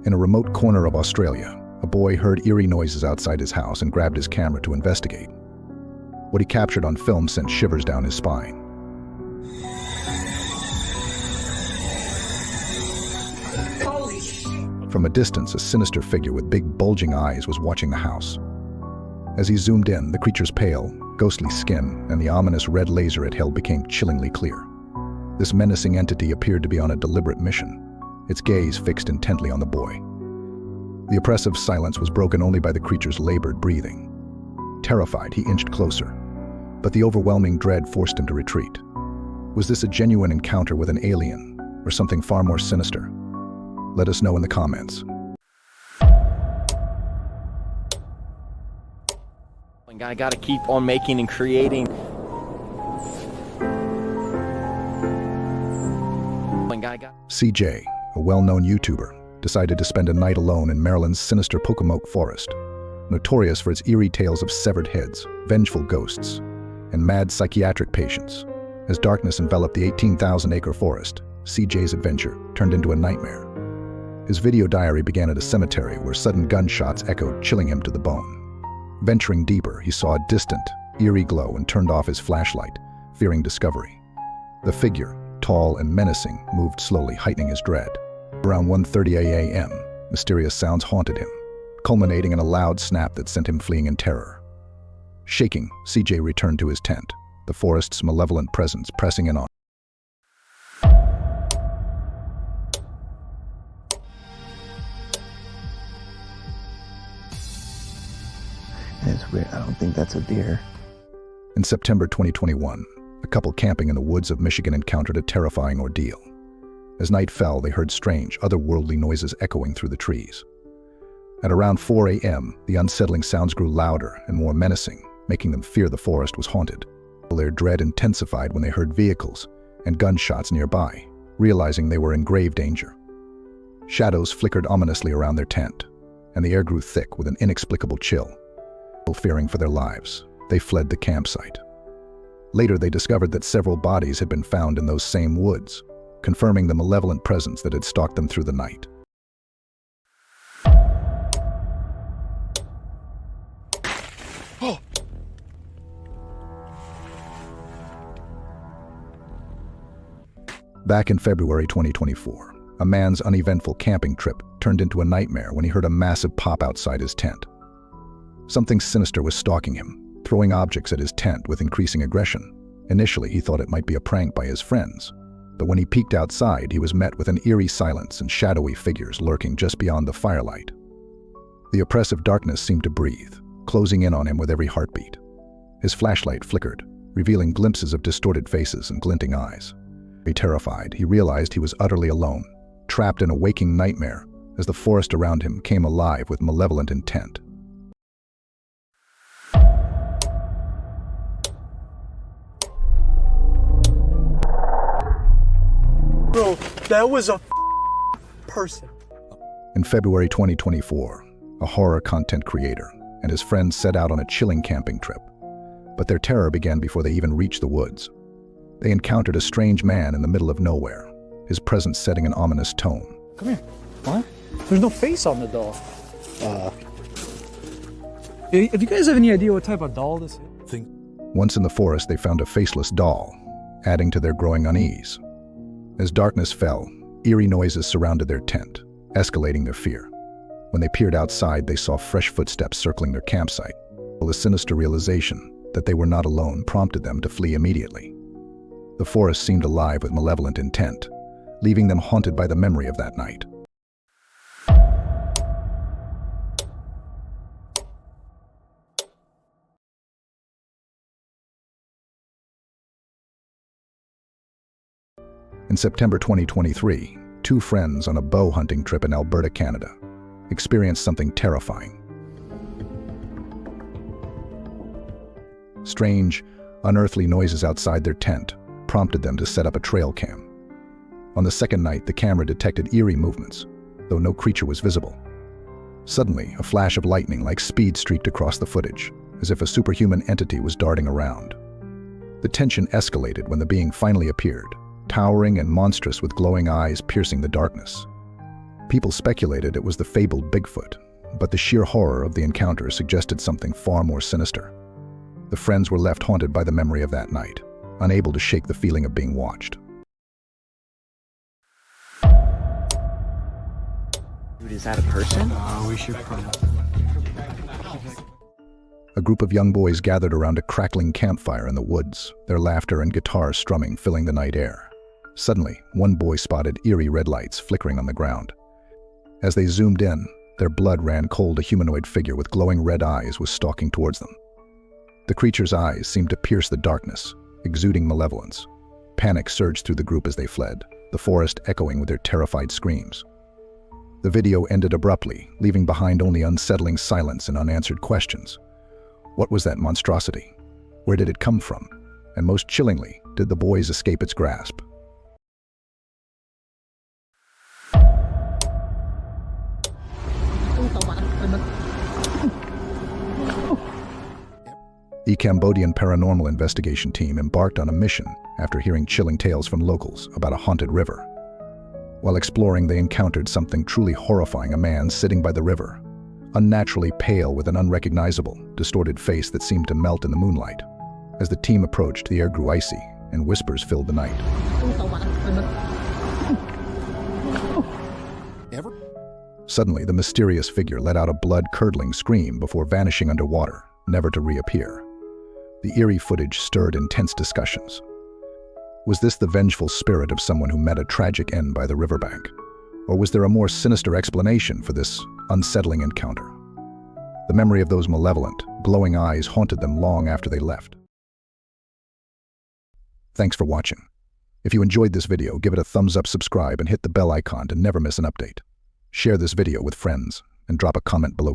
In a remote corner of Australia, a boy heard eerie noises outside his house and grabbed his camera to investigate. What he captured on film sent shivers down his spine. From a distance, a sinister figure with big bulging eyes was watching the house. As he zoomed in, the creature's pale, ghostly skin and the ominous red laser it held became chillingly clear. This menacing entity appeared to be on a deliberate mission, its gaze fixed intently on the boy. The oppressive silence was broken only by the creature's labored breathing. Terrified, he inched closer, but the overwhelming dread forced him to retreat. Was this a genuine encounter with an alien, or something far more sinister? Let us know in the comments. I gotta keep on making and creating. CJ, a well-known YouTuber, decided to spend a night alone in Maryland's sinister Pocomoke forest, notorious for its eerie tales of severed heads, vengeful ghosts, and mad psychiatric patients. As darkness enveloped the 18,000-acre forest, CJ's adventure turned into a nightmare. His video diary began at a cemetery where sudden gunshots echoed, chilling him to the bone. Venturing deeper, he saw a distant, eerie glow and turned off his flashlight, fearing discovery. The figure, tall and menacing, moved slowly, heightening his dread. Around 1:30 a.m., mysterious sounds haunted him, culminating in a loud snap that sent him fleeing in terror. Shaking, CJ returned to his tent, the forest's malevolent presence pressing in on. It's weird. I don't think that's a deer. In September 2021, a couple camping in the woods of Michigan encountered a terrifying ordeal. As night fell, they heard strange, otherworldly noises echoing through the trees. At around 4 a.m., the unsettling sounds grew louder and more menacing, making them fear the forest was haunted. Their dread intensified when they heard vehicles and gunshots nearby, realizing they were in grave danger. Shadows flickered ominously around their tent, and the air grew thick with an inexplicable chill. Fearing for their lives, they fled the campsite. Later, they discovered that several bodies had been found in those same woods, confirming the malevolent presence that had stalked them through the night. Oh. Back in February 2024, a man's uneventful camping trip turned into a nightmare when he heard a massive pop outside his tent. Something sinister was stalking him, throwing objects at his tent with increasing aggression. Initially, he thought it might be a prank by his friends, but when he peeked outside, he was met with an eerie silence and shadowy figures lurking just beyond the firelight. The oppressive darkness seemed to breathe, closing in on him with every heartbeat. His flashlight flickered, revealing glimpses of distorted faces and glinting eyes. Terrified, he realized he was utterly alone, trapped in a waking nightmare as the forest around him came alive with malevolent intent. Bro, that was a person. In February 2024, a horror content creator and his friends set out on a chilling camping trip. But their terror began before they even reached the woods. They encountered a strange man in the middle of nowhere, his presence setting an ominous tone. Come here. What? There's no face on the doll. If you guys have any idea what type of doll this is? Once in the forest, they found a faceless doll, adding to their growing unease. As darkness fell, eerie noises surrounded their tent, escalating their fear. When they peered outside, they saw fresh footsteps circling their campsite. A sinister realization that they were not alone prompted them to flee immediately. The forest seemed alive with malevolent intent, leaving them haunted by the memory of that night. In September 2023, two friends on a bow hunting trip in Alberta, Canada, experienced something terrifying. Strange, unearthly noises outside their tent prompted them to set up a trail cam. On the second night, the camera detected eerie movements, though no creature was visible. Suddenly, a flash of lightning like speed streaked across the footage, as if a superhuman entity was darting around. The tension escalated when the being finally appeared, towering and monstrous with glowing eyes piercing the darkness. People speculated it was the fabled Bigfoot, but the sheer horror of the encounter suggested something far more sinister. The friends were left haunted by the memory of that night, unable to shake the feeling of being watched. Dude, is that a person? We should probably... A group of young boys gathered around a crackling campfire in the woods, their laughter and guitar strumming filling the night air. Suddenly, one boy spotted eerie red lights flickering on the ground. As they zoomed in, their blood ran cold. A humanoid figure with glowing red eyes was stalking towards them. The creature's eyes seemed to pierce the darkness, exuding malevolence. Panic surged through the group as they fled, the forest echoing with their terrified screams. The video ended abruptly, leaving behind only unsettling silence and unanswered questions. What was that monstrosity? Where did it come from? And most chillingly, did the boys escape its grasp? The Cambodian Paranormal investigation team embarked on a mission after hearing chilling tales from locals about a haunted river. While exploring, they encountered something truly horrifying: a man sitting by the river, unnaturally pale with an unrecognizable, distorted face that seemed to melt in the moonlight. As the team approached, the air grew icy, and whispers filled the night. Suddenly, the mysterious figure let out a blood-curdling scream before vanishing underwater, never to reappear. The eerie footage stirred intense discussions. Was this the vengeful spirit of someone who met a tragic end by the riverbank? Or was there a more sinister explanation for this unsettling encounter? The memory of those malevolent, glowing eyes haunted them long after they left. Thanks for watching. If you enjoyed this video, give it a thumbs up, subscribe, and hit the bell icon to never miss an update. Share this video with friends, and drop a comment below.